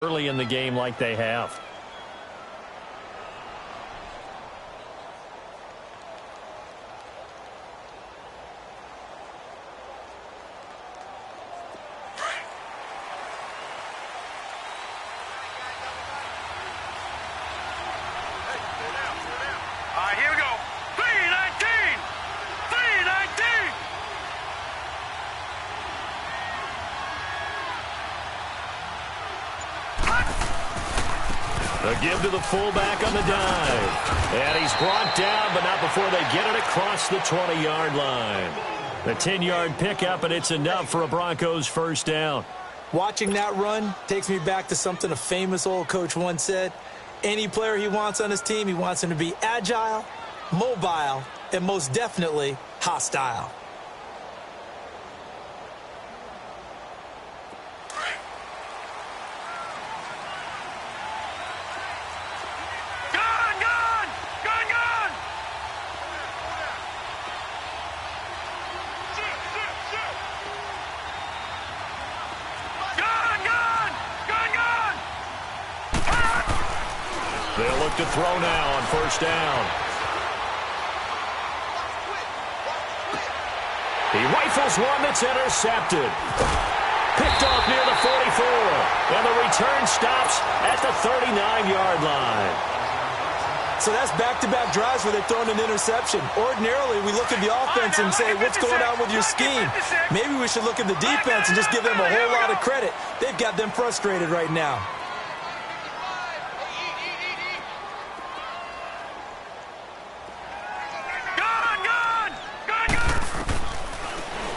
early in the game like they have. Here we go. 319! 319! A give to the fullback on the dive. And he's brought down, but not before they get it across the 20-yard line. The 10-yard pickup, and it's enough for a Broncos first down. Watching that run takes me back to something a famous old coach once said. Any player he wants on his team, he wants him to be agile, mobile, and most definitely hostile. They'll look to throw now on first down. He rifles one that's intercepted. Picked off near the 44. And the return stops at the 39-yard line. So that's back-to-back drives where they've thrown an interception. Ordinarily, we look at the offense and say, what's going on with your scheme? Maybe we should look at the defense and just give them a whole lot of credit. They've got them frustrated right now.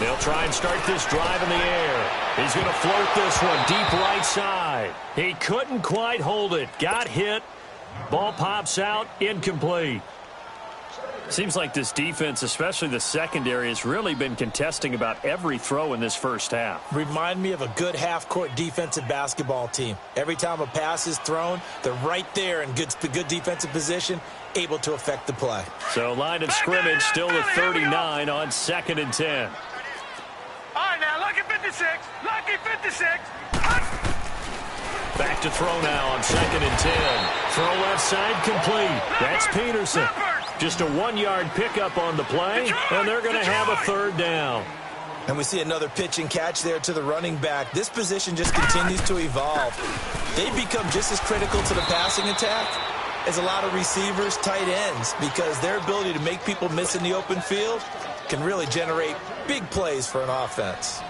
They'll try and start this drive in the air. He's going to float this one deep right side. He couldn't quite hold it. Got hit. Ball pops out. Incomplete. Seems like this defense, especially the secondary, has really been contesting about every throw in this first half. Remind me of a good half-court defensive basketball team. Every time a pass is thrown, they're right there in good defensive position, able to affect the play. So line of scrimmage still at 39 on 2nd and 10. All right, now, lucky 56. Lucky 56. Back to throw now on 2nd and 10. Throw left side complete. That's Peterson. Just a 1-yard pickup on the play, and they're going to have a third down. And we see another pitch and catch there to the running back. This position just continues to evolve. They become just as critical to the passing attack as a lot of receivers, tight ends, because their ability to make people miss in the open field can really generate big plays for an offense.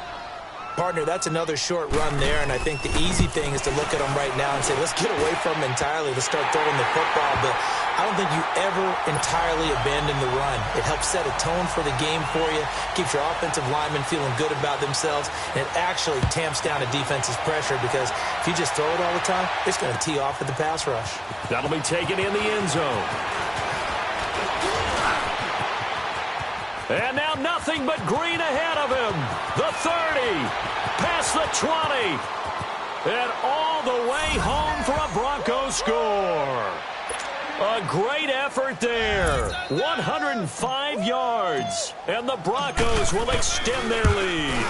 Partner, that's another short run there, and I think the easy thing is to look at them right now and say, let's get away from them entirely. Let's start throwing the football, but I don't think you ever entirely abandon the run. It helps set a tone for the game for you, keeps your offensive linemen feeling good about themselves, and it actually tamps down a defense's pressure because if you just throw it all the time, it's going to tee off at the pass rush. That'll be taken in the end zone. And now nothing but green ahead of him. The 30, past the 20, and all the way home for a Broncos score. A great effort there. 105 yards, and the Broncos will extend their lead.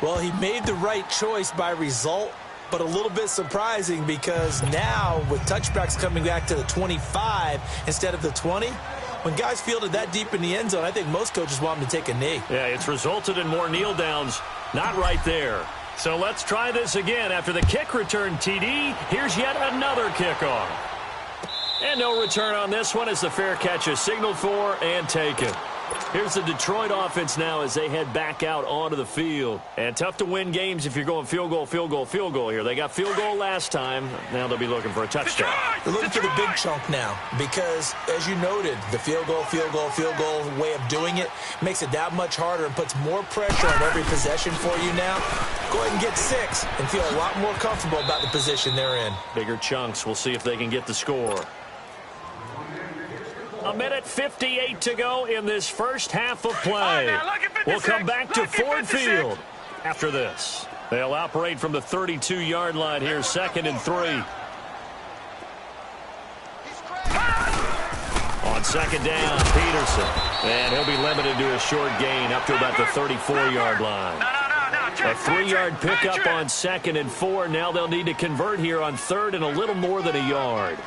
Well, he made the right choice by result, but a little bit surprising because now with touchbacks coming back to the 25 instead of the 20, when guys fielded that deep in the end zone, I think most coaches want them to take a knee. Yeah, it's resulted in more kneel downs. Not right there. So let's try this again. After the kick return TD, here's yet another kickoff. And no return on this one as the fair catch is signaled for and taken. Here's the Detroit offense now as they head back out onto the field. And tough to win games if you're going field goal, field goal, field goal here. They got field goal last time. Now they'll be looking for a touchdown. They're looking for the big chunk now because, as you noted, the field goal way of doing it makes it that much harder and puts more pressure on every possession for you now. Go ahead and get 6 and feel a lot more comfortable about the position they're in. Bigger chunks. We'll see if they can get the score. A minute 58 to go in this first half of play. We'll come back to Ford Field after this. They'll operate from the 32-yard line here, 2nd and 3. On 2nd down, Peterson. And he'll be limited to a short gain up to about the 34-yard line. No. A 3-yard pickup on 2nd and 4. Now they'll need to convert here on 3rd and a little more than a yard.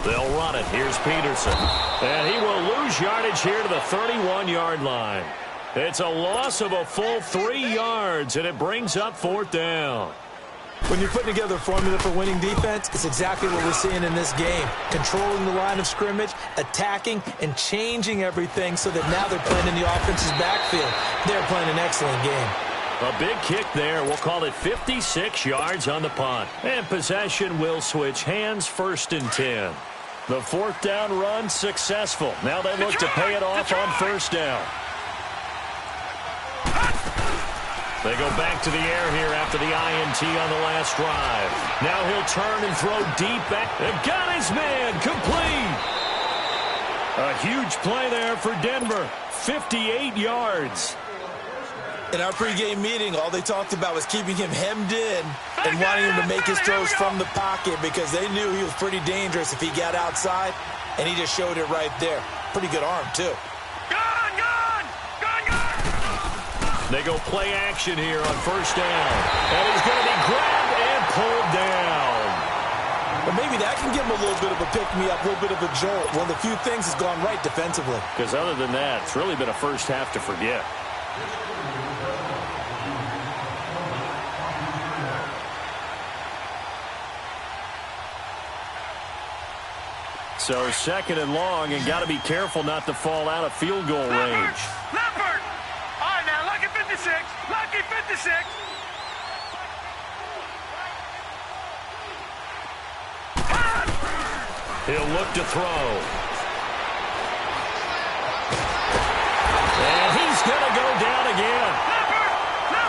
They'll run it. Here's Peterson. And he will lose yardage here to the 31-yard line. It's a loss of a full 3 yards, and it brings up 4th down. When you're putting together a formula for winning defense, it's exactly what we're seeing in this game. Controlling the line of scrimmage, attacking, and changing everything so that now they're playing in the offense's backfield. They're playing an excellent game. A big kick there. We'll call it 56 yards on the punt. And possession will switch hands, 1st and 10. The 4th down run successful. Now they look to pay it off on 1st down. They go back to the air here after the INT on the last drive. Now he'll turn and throw deep back. They've got his man complete. A huge play there for Denver. 58 yards. In our pregame meeting, all they talked about was keeping him hemmed in and wanting him to make his throws from the pocket because they knew he was pretty dangerous if he got outside, and he just showed it right there. Pretty good arm, too. They go play action here on 1st down. And he's going to be grabbed and pulled down. But maybe that can give him a little bit of a pick-me-up, a little bit of a jolt. One of the few things has gone right defensively. Because other than that, it's really been a first half to forget. So 2nd and long, and got to be careful not to fall out of field goal range. Leopard! All right, now, lucky 56. Lucky 56. He'll look to throw. And he's going to go down again.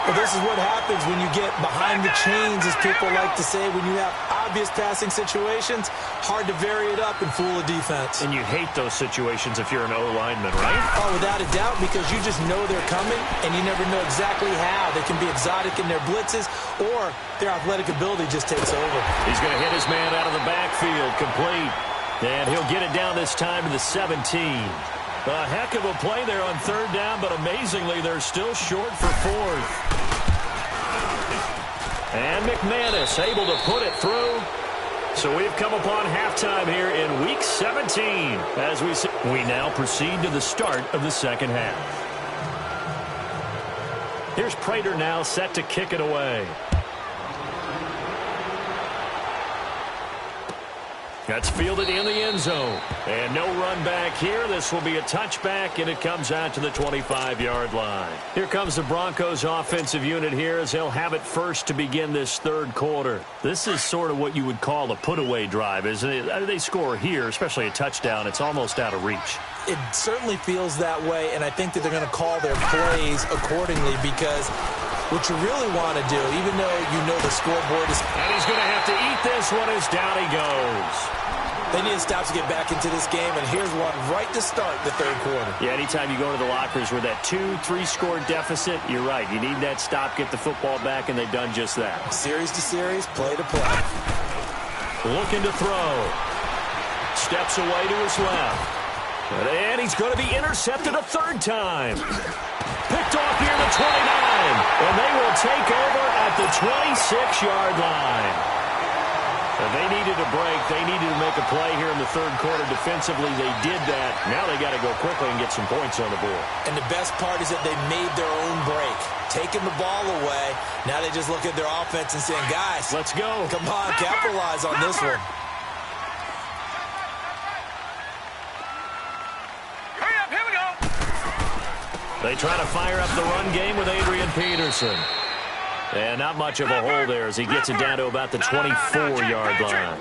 Well, this is what happens when you get behind the chains, as people like to say. When you have obvious passing situations, hard to vary it up and fool a defense. And you hate those situations if you're an O-lineman, right? Oh, without a doubt, because you just know they're coming, and you never know exactly how. They can be exotic in their blitzes, or their athletic ability just takes over. He's going to hit his man out of the backfield, complete. And he'll get it down this time to the 17. A heck of a play there on 3rd down, but amazingly, they're still short for 4th. And McManus able to put it through. So we've come upon halftime here in Week 17. As we now proceed to the start of the 2nd half. Here's Prater now set to kick it away. That's fielded in the end zone. And no run back here. This will be a touchback, and it comes out to the 25-yard line. Here comes the Broncos offensive unit here as they'll have it first to begin this 3rd quarter. This is sort of what you would call a put-away drive, isn't it? They score here, especially a touchdown. It's almost out of reach. It certainly feels that way, and I think that they're going to call their plays accordingly because what you really want to do, even though you know the scoreboard is... And he's going to have to eat this one as down he goes. They need to stop to get back into this game, and here's one right to start the 3rd quarter. Yeah, anytime you go to the lockers with that 2-3-score deficit, you're right. You need that stop, get the football back, and they've done just that. Series to series, play to play. Looking to throw. Steps away to his left. And he's going to be intercepted a 3rd time. Picked off near the 29. And they will take over at the 26-yard line. They needed a break. They needed to make a play here in the 3rd quarter defensively. They did that. Now they got to go quickly and get some points on the board. And the best part is that they made their own break. Taking the ball away. Now they just look at their offense and saying, guys, let's go. Come on, capitalize on this one. Hurry up, here we go. They try to fire up the run game with Adrian Peterson. And not much of a hole there as he gets it down to about the 24-yard line.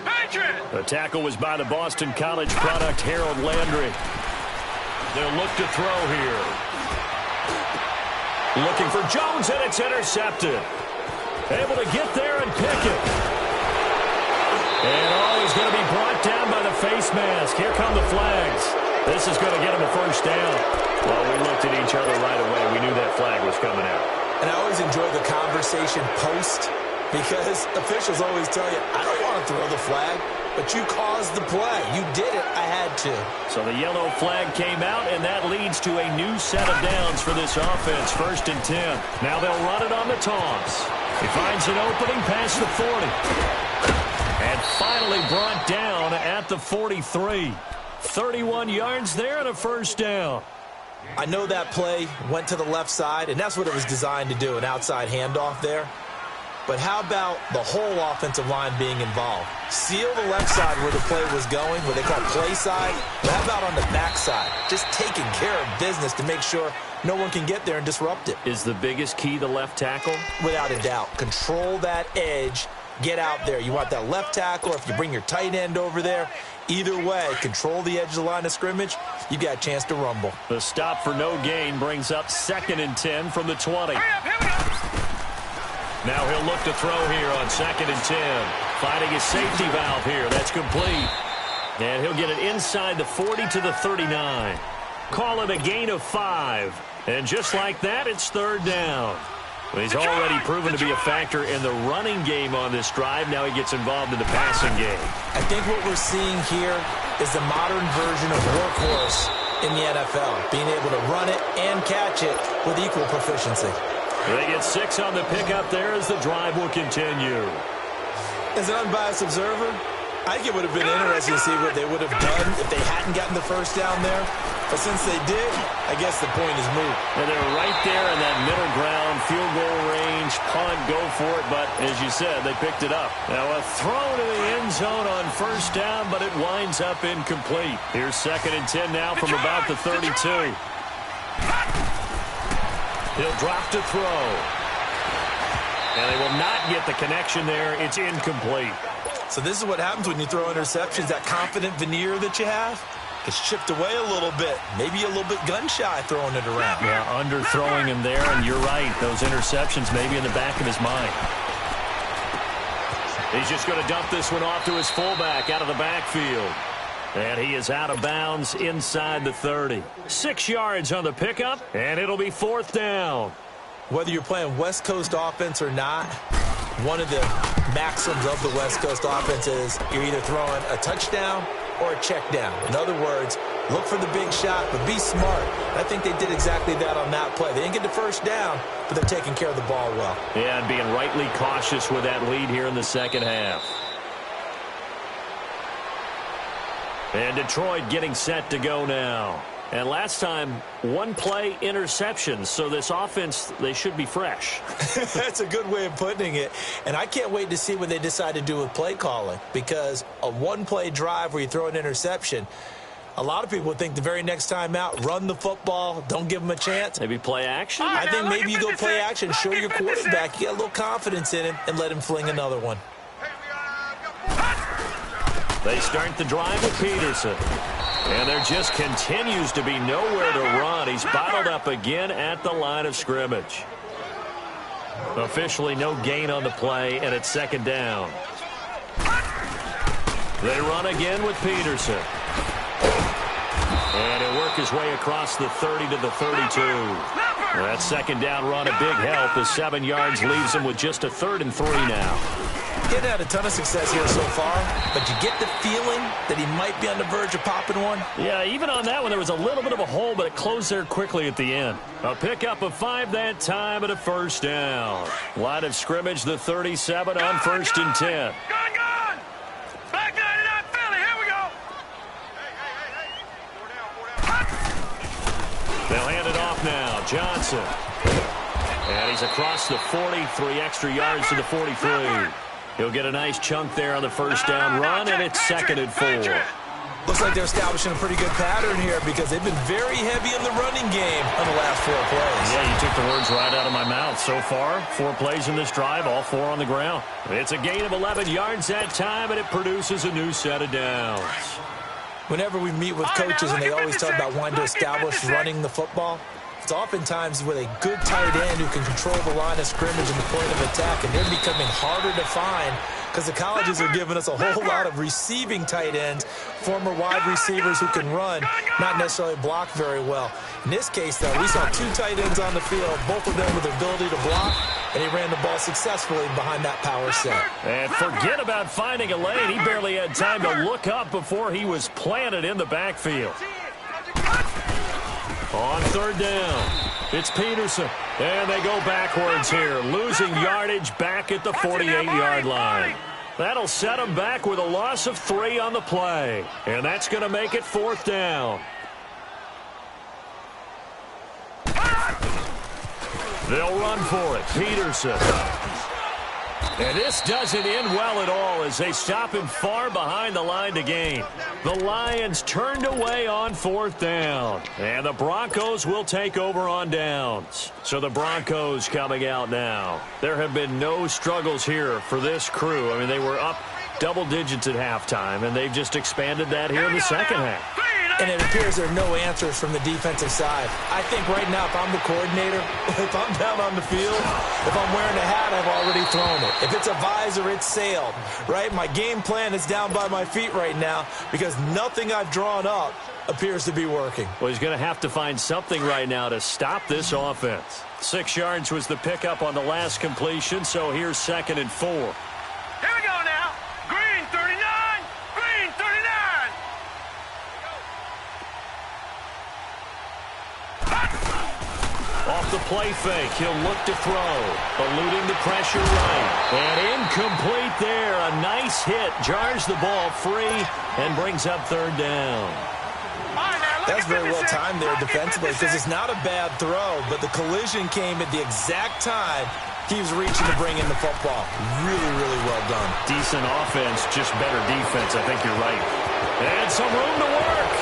The tackle was by the Boston College product, Harold Landry. They'll look to throw here. Looking for Jones, and it's intercepted. Able to get there and pick it. And he's going to be brought down by the face mask. Here come the flags. This is going to get him a 1st down. Well, we looked at each other right away. We knew that flag was coming out. And I always enjoy the conversation post because officials always tell you, I don't want to throw the flag. but you caused the play. You did it. I had to. So the yellow flag came out, and that leads to a new set of downs for this offense. 1st and 10. Now they'll run it on the toss. He finds an opening past the 40. And finally brought down at the 43. 31 yards there and a 1st down. I know that play went to the left side, and that's what it was designed to do, an outside handoff there. But how about the whole offensive line being involved? Seal the left side where the play was going, what they call play side. But how about on the back side? Just taking care of business to make sure no one can get there and disrupt it. Is the biggest key the left tackle? Without a doubt. Control that edge. Get out there. You want that left tackle, or if you bring your tight end over there, either way, control the edge of the line of scrimmage, you got a chance to rumble. The stop for no gain brings up 2nd and 10 from the 20. Now he'll look to throw here on 2nd and 10. Finding his safety valve here. That's complete. And he'll get it inside the 40 to the 39. Call it a gain of 5. And just like that, it's 3rd down. He's already proven to be a factor in the running game on this drive. Now he gets involved in the passing game. I think what we're seeing here is the modern version of workhorse in the NFL, being able to run it and catch it with equal proficiency. They get 6 on the pickup there as the drive will continue. As an unbiased observer, I think it would have been interesting to see what they would have done if they hadn't gotten the 1st down there. But since they did, I guess the point is moot. And they're right there in that middle ground, field goal range, punt, go for it. But as you said, they picked it up. Now a throw to the end zone on 1st down, but it winds up incomplete. Here's 2nd and 10 now from about the 32. He'll drop to throw. And they will not get the connection there. It's incomplete. So this is what happens when you throw interceptions. That confident veneer that you have gets chipped away a little bit. Maybe a little bit gun-shy throwing it around. Yeah, underthrowing him there, and you're right. Those interceptions maybe in the back of his mind. He's just going to dump this one off to his fullback out of the backfield. And he is out of bounds inside the 30. 6 yards on the pickup, and it'll be 4th down. Whether you're playing West Coast offense or not, one of the maxims of the West Coast offense is you're either throwing a touchdown or a check down. In other words, look for the big shot, but be smart. I think they did exactly that on that play. They didn't get the 1st down, but they're taking care of the ball well. Yeah, and being rightly cautious with that lead here in the 2nd half. And Detroit getting set to go now. And last time, 1 play interceptions. So this offense, they should be fresh. That's a good way of putting it. And I can't wait to see what they decide to do with play calling. Because a 1-play drive where you throw an interception, a lot of people would think the very next time out, run the football, don't give them a chance. Maybe play action? I think maybe you go play action, show your quarterback, you get a little confidence in him, and let him fling another one. They start the drive with Peterson. And there just continues to be nowhere to run. He's bottled up again at the line of scrimmage. Officially no gain on the play, and it's 2nd down. They run again with Peterson. And he'll work his way across the 30 to the 32. That 2nd down run a big help as 7 yards leaves him with just a 3rd and 3 now. Getting had a ton of success here so far, but you get the feeling that he might be on the verge of popping one. Yeah, even on that one, there was a little bit of a hole, but it closed there quickly at the end. A pickup of 5 that time and a 1st down. Line of scrimmage, the 37 on 1st and 10. Gone! Back 99 Philly, here we go! They'll hand it off now. Johnson. And he's across the 40, 3 extra yards to the 43. He'll get a nice chunk there on the 1st down run, and it's 2nd and 4. Looks like they're establishing a pretty good pattern here because they've been very heavy in the running game on the last 4 plays. Yeah, you took the words right out of my mouth. So far, 4 plays in this drive, all 4 on the ground. It's a gain of 11 yards that time, and it produces a new set of downs. Whenever we meet with coaches and they always talk about wanting to establish running the football, it's oftentimes with a good tight end who can control the line of scrimmage and the point of attack, and they're becoming harder to find because the colleges are giving us a whole lot of receiving tight ends, former wide receivers who can run, not necessarily block very well. In this case, though, we saw 2 tight ends on the field, both of them with the ability to block. and he ran the ball successfully behind that power set. And forget about finding a lane. He barely had time to look up before he was planted in the backfield. On third down, it's Peterson. And they go backwards here, losing yardage back at the 48-yard line. That'll set them back with a loss of 3 on the play. And that's going to make it 4th down. They'll run for it. Peterson. And this doesn't end well at all as they stop him far behind the line to gain. The Lions turned away on 4th down. And the Broncos will take over on downs. So the Broncos coming out now. There have been no struggles here for this crew. I mean, they were up double digits at halftime, and they've just expanded that here in the second half. And it appears there are no answers from the defensive side. I think right now, if I'm the coordinator, if I'm down on the field, if I'm wearing a hat, I've already thrown it. If it's a visor, it's sailed, right? My game plan is down by my feet right now because nothing I've drawn up appears to be working. Well, he's going to have to find something right now to stop this offense. 6 yards was the pickup on the last completion, so here's 2nd and 4. Here we go now. Green 39. Green 39. Off the play fake, he'll look to throw. Eluding the pressure right. And incomplete there. A nice hit. Jars the ball free and brings up 3rd down. That's very well timed there defensively because it's not a bad throw, but the collision came at the exact time he was reaching to bring in the football. Really, really well done. Decent offense, just better defense. I think you're right. And some room to work.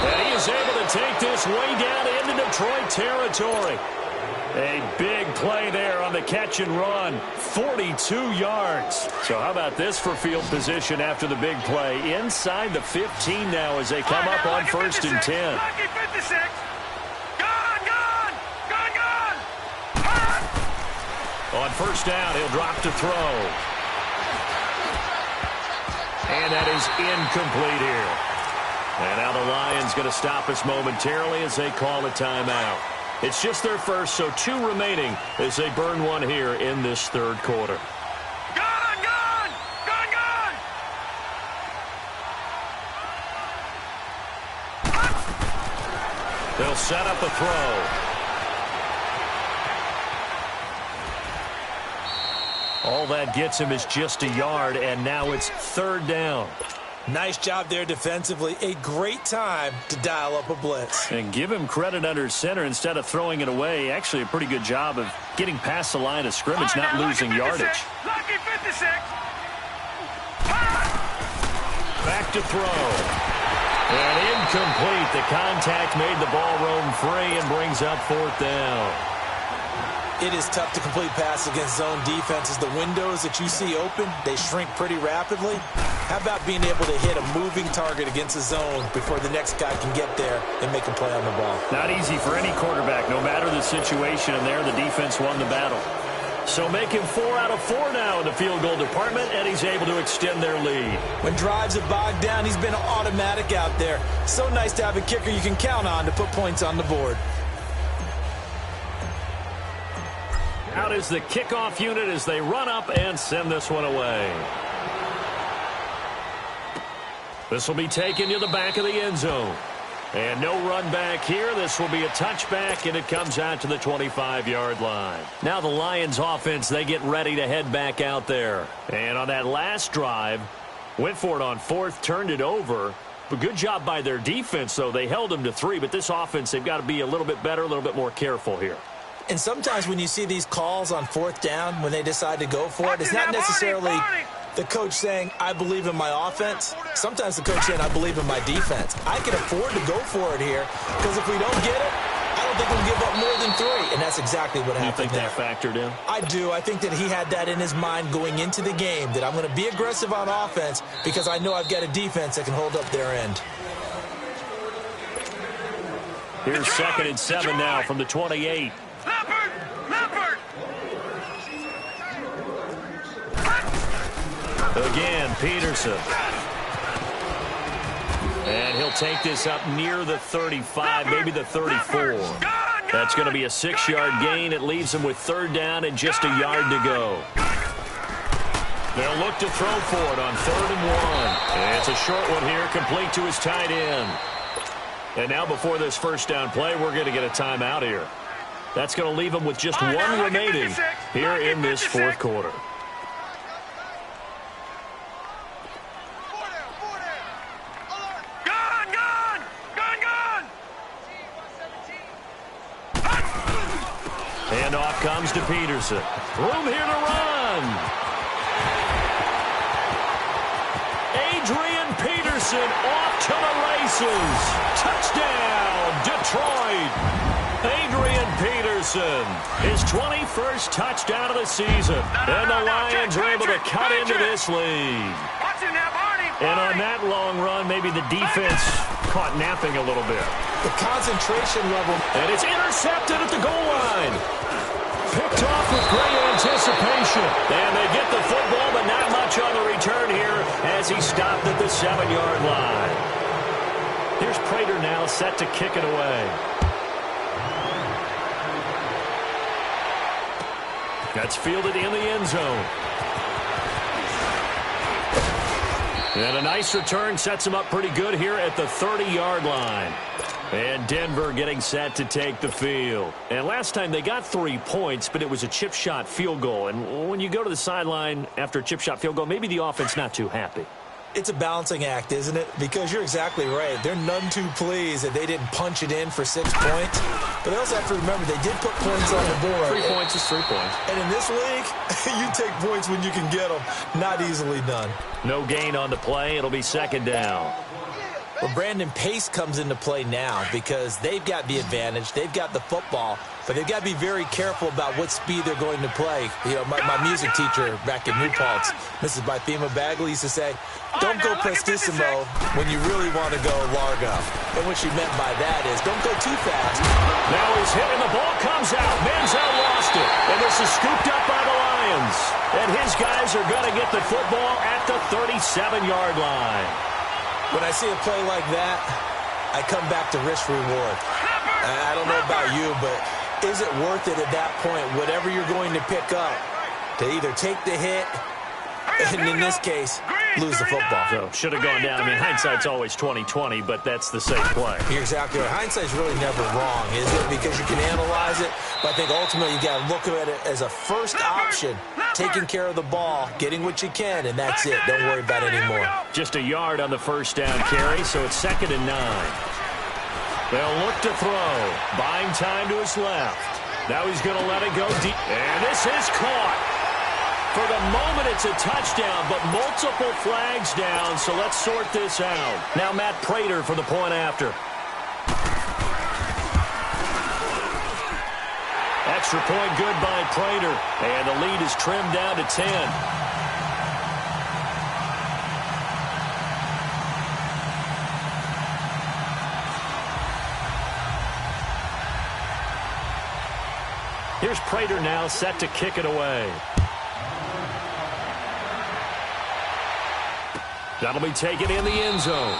And he is able to take this way down into Detroit territory. A big play there on the catch and run. 42 yards. So how about this for field position after the big play? Inside the 15 now as they come up on 1st and 10. Lucky 56. Gone. On 1st down, he'll drop to throw. And that is incomplete here. And now the Lions going to stop us momentarily as they call a timeout. It's just their first, so 2 remaining as they burn one here in this 3rd quarter. Gone. They'll set up a throw. All that gets him is just a yard, and now it's 3rd down. Nice job there defensively. A great time to dial up a blitz. And give him credit under center instead of throwing it away. Actually a pretty good job of getting past the line of scrimmage, not losing yardage. Lucky 56. Back to throw. And incomplete. The contact made the ball roam free and brings up 4th down. It is tough to complete passes against zone defenses. The windows that you see open, they shrink pretty rapidly. How about being able to hit a moving target against a zone before the next guy can get there and make a play on the ball? Not easy for any quarterback, no matter the situation, and there the defense won the battle. So make him 4 out of 4 now in the field goal department, and he's able to extend their lead. When drives have bogged down, he's been automatic out there. So nice to have a kicker you can count on to put points on the board. Out is the kickoff unit as they run up and send this one away. This will be taken to the back of the end zone. And no run back here. This will be a touchback, and it comes out to the 25-yard line. Now the Lions offense, they get ready to head back out there. And on that last drive, went for it on 4th, turned it over. But good job by their defense, though. They held them to 3, but this offense, they've got to be a little bit better, a little bit more careful here. And sometimes when you see these calls on 4th down, when they decide to go for it, it's not necessarily the coach saying, I believe in my offense. Sometimes the coach saying, I believe in my defense. I can afford to go for it here because if we don't get it, I don't think we'll give up more than 3. And that's exactly what happened. You think that factored in? I do. I think that he had that in his mind going into the game, that I'm going to be aggressive on offense because I know I've got a defense that can hold up their end. Here's 2nd and 7 now from the 28. Leopard! Again, Peterson. And he'll take this up near the 35, maybe the 34. Gone! That's going to be a 6-yard gain. It leaves them with 3rd down and just a yard to go. They'll look to throw for it on 3rd and 1. It's a short one here, complete to his tight end. And now before this first down play, we're going to get a timeout here. That's going to leave them with just one remaining here in this 4th quarter. And off comes to Peterson. Room here to run. Adrian Peterson off to the races. Touchdown, Detroit. Adrian Peterson, his 21st touchdown of the season. And the Lions are able to cut into this lead. And on that long run, maybe the defense caught napping a little bit. The concentration level. And it's intercepted at the goal line. Picked off with great anticipation. And they get the football, but not much on the return here as he stopped at the 7-yard line. Here's Prater now set to kick it away. That's fielded in the end zone. And a nice return sets him up pretty good here at the 30-yard line. And Denver getting set to take the field. And last time they got 3 points, but it was a chip shot field goal. And when you go to the sideline after a chip shot field goal, maybe the offense not too happy. It's a balancing act, isn't it? Because you're exactly right. They're none too pleased that they didn't punch it in for 6 points. But they also have to remember they did put points on the board. 3 points is 3 points. And in this league, you take points when you can get them. Not easily done. No gain on the play. It'll be 2nd down. Well, Brandon Pace comes into play now because they've got the advantage. They've got the football, but they've got to be very careful about what speed they're going to play. You know, my music teacher back in New Paltz, Mrs. Bythema Bagley, used to say, don't go prestissimo when you really want to go largo. And what she meant by that is don't go too fast. Now he's hit and the ball comes out. Manziel lost it. And this is scooped up by the Lions. And his guys are going to get the football at the 37-yard line. When I see a play like that, I come back to risk-reward. I don't know about you, but is it worth it at that point, whatever you're going to pick up, to either take the hit, and in this case, lose the football? So, should have gone down. I mean, hindsight's always 20/20, but that's the safe play. You're exactly right. Hindsight's really never wrong, is it? Because you can analyze it, but I think ultimately you got to look at it as a first option, taking care of the ball, getting what you can, and that's it. Don't worry about it anymore. Just a yard on the first down carry, so it's 2nd and 9. They'll look to throw. Buying time to his left. Now he's going to let it go deep. And this is caught. For the moment, it's a touchdown, but multiple flags down, so let's sort this out. Now Matt Prater for the point after. Extra point good by Prater, and the lead is trimmed down to 10. Here's Prater now set to kick it away. That'll be taken in the end zone.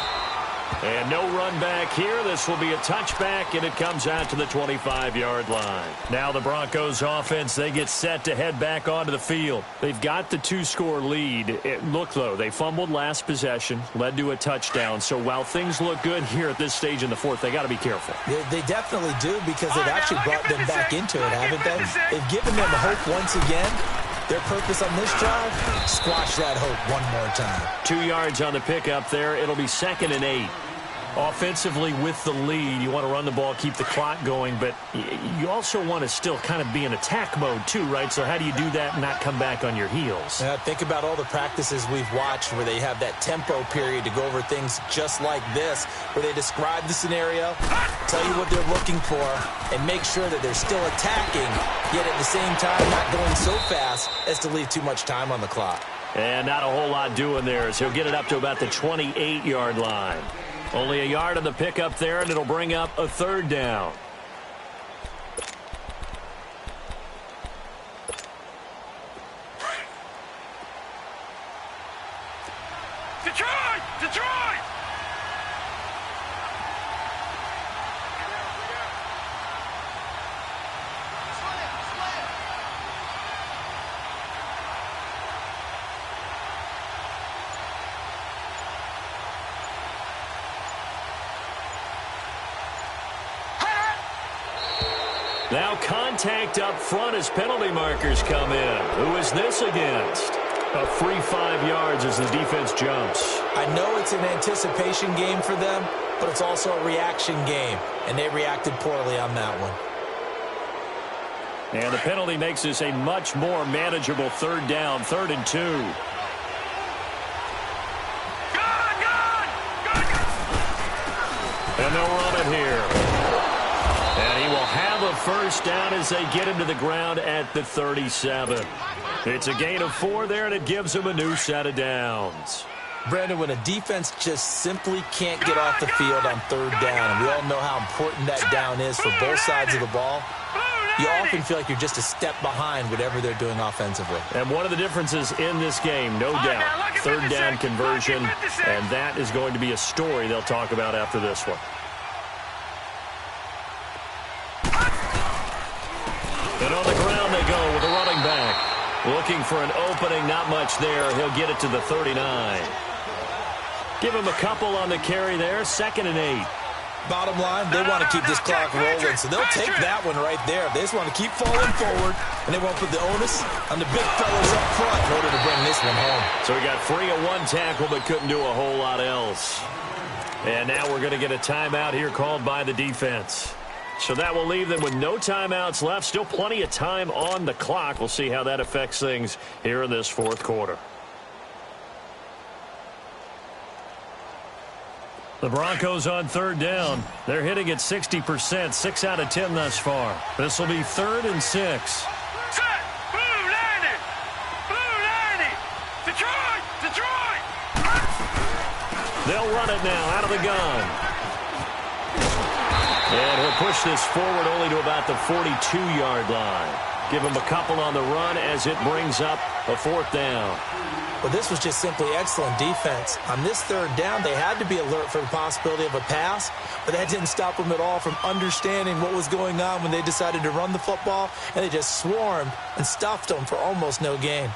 And no run back here. This will be a touchback, and it comes out to the 25-yard line. Now the Broncos offense, they get set to head back onto the field. They've got the 2-score lead. Look, though, they fumbled last possession, led to a touchdown. So while things look good here at this stage in the 4th, they got to be careful. They definitely do because they've actually brought them back into it, haven't they? They've given them hope once again. Their purpose on this drive, squash that hope one more time. 2 yards on the pickup there. It'll be 2nd and 8. Offensively with the lead, you want to run the ball, keep the clock going, but you also want to still kind of be in attack mode too, right? So how do you do that and not come back on your heels? Think about all the practices we've watched where they have that tempo period to go over things just like this, where they describe the scenario, tell you what they're looking for, and make sure that they're still attacking, yet at the same time not going so fast as to leave too much time on the clock. And not a whole lot doing there as he'll get it up to about the 28-yard line. Only a yard on the pickup there, and it'll bring up a 3rd down. Detroit! Detroit! Now contact up front as penalty markers come in. Who is this against? A free 5 yards as the defense jumps. I know it's an anticipation game for them, but it's also a reaction game, and they reacted poorly on that one. And the penalty makes this a much more manageable 3rd down, 3rd and 2. And they'll run it here. And he will have a 1st down as they get him to the ground at the 37. It's a gain of 4 there, and it gives him a new set of downs. Brandon, when a defense just simply can't get off the field on 3rd down, and we all know how important that down is for both sides of the ball, you often feel like you're just a step behind whatever they're doing offensively. And one of the differences in this game, no doubt, 3rd down conversion, and that is going to be a story they'll talk about after this one. And on the ground they go with a running back. Looking for an opening, not much there. He'll get it to the 39. Give him a couple on the carry there, 2nd and 8. Bottom line, they want to keep this clock rolling, so they'll take that one right there. They just want to keep falling forward, and they won't put the onus on the big fellas up front in order to bring this one home. So he got free of 1 tackle, but couldn't do a whole lot else. And now we're going to get a timeout here called by the defense. So that will leave them with no timeouts left. Still plenty of time on the clock. We'll see how that affects things here in this 4th quarter. The Broncos on 3rd down. They're hitting at 60%, 6 out of 10 thus far. This will be 3rd and 6. Set! Blue 90! Blue 90! Detroit! Detroit! They'll run it now out of the gun. And he'll push this forward only to about the 42-yard line. Give him a couple on the run as it brings up a 4th down. Well, this was just simply excellent defense. On this 3rd down, they had to be alert for the possibility of a pass, but that didn't stop them at all from understanding what was going on when they decided to run the football, and they just swarmed and stuffed them for almost no gain.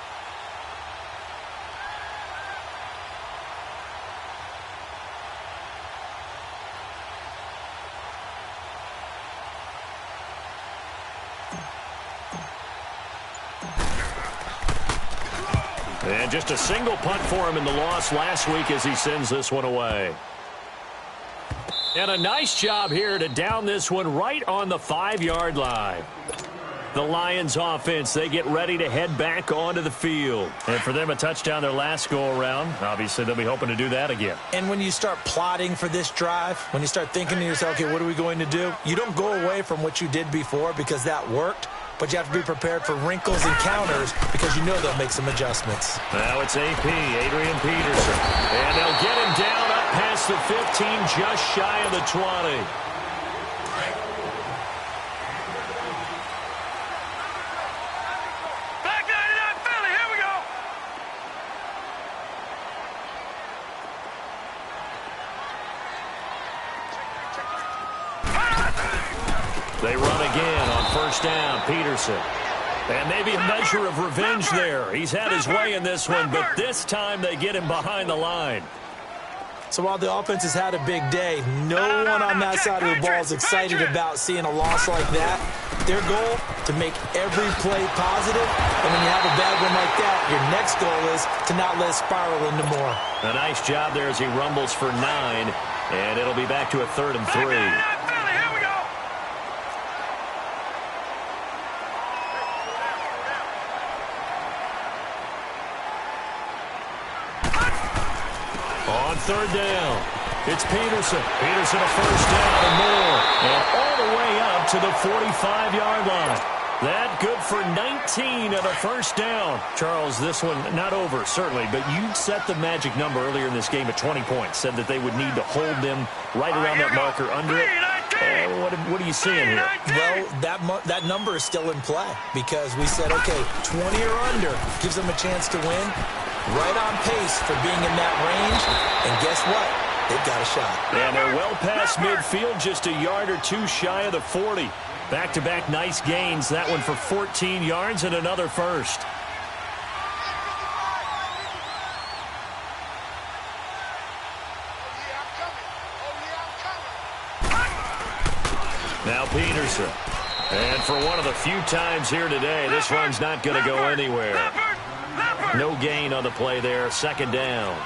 And just a single punt for him in the loss last week as he sends this one away. And a nice job here to down this one right on the 5-yard line. The Lions offense, they get ready to head back onto the field. And for them, a touchdown their last go-around. Obviously, they'll be hoping to do that again. And when you start plotting for this drive, when you start thinking to yourself, okay, what are we going to do? You don't go away from what you did before because that worked. But you have to be prepared for wrinkles and counters because you know they'll make some adjustments. Now it's AP, Adrian Peterson. And they'll get him down up past the 15, just shy of the 20. Back 99 Philly, here we go! They run again on 1st down, Peterson. And maybe a measure of revenge there. He's had his way in this one, but this time they get him behind the line. So while the offense has had a big day, no one on that side of the ball is excited about seeing a loss like that. Their goal, to make every play positive, and when you have a bad one like that, your next goal is to not let it spiral into more. A nice job there as he rumbles for 9, and it'll be back to a 3rd and 3. On 3rd down, it's Peterson. Peterson a 1st down and more. And all the way up to the 45-yard line. That good for 19 and a 1st down. Charles, this one not over, certainly, but you set the magic number earlier in this game at 20 points. Said that they would need to hold them right around that marker under it. What are you seeing here? Well, that number is still in play because we said, okay, 20 or under gives them a chance to win. Right on pace for being in that range. And guess what? They've got a shot. And they're well past midfield, just a yard or two shy of the 40. Back-to-back nice gains. That one for 14 yards and another 1st. Now Peterson. And for one of the few times here today, this run's not going to go anywhere. No gain on the play there. Second down.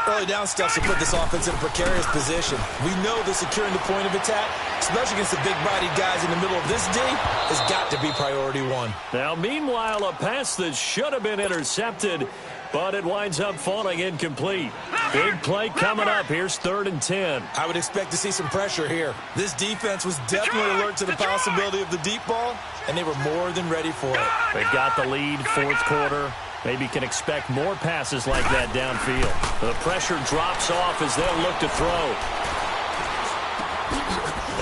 Early down stuff to put this offense in a precarious position. We know that securing the point of attack, especially against the big-bodied guys in the middle of this D, has got to be priority one. Now, meanwhile, a pass that should have been intercepted, but it winds up falling incomplete. Big play coming up. Here's 3rd and 10. I would expect to see some pressure here. This defense was definitely alert to the possibility of the deep ball, and they were more than ready for it. They've got the lead, 4th quarter. Maybe can expect more passes like that downfield. The pressure drops off as they'll look to throw.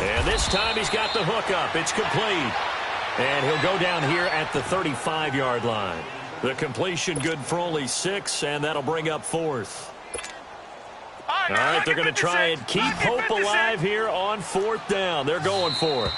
And this time he's got the hook up. It's complete. And he'll go down here at the 35-yard line. The completion good for only 6, and that'll bring up 4th. All right, they're going to try and keep hope alive here on 4th down. They're going for it.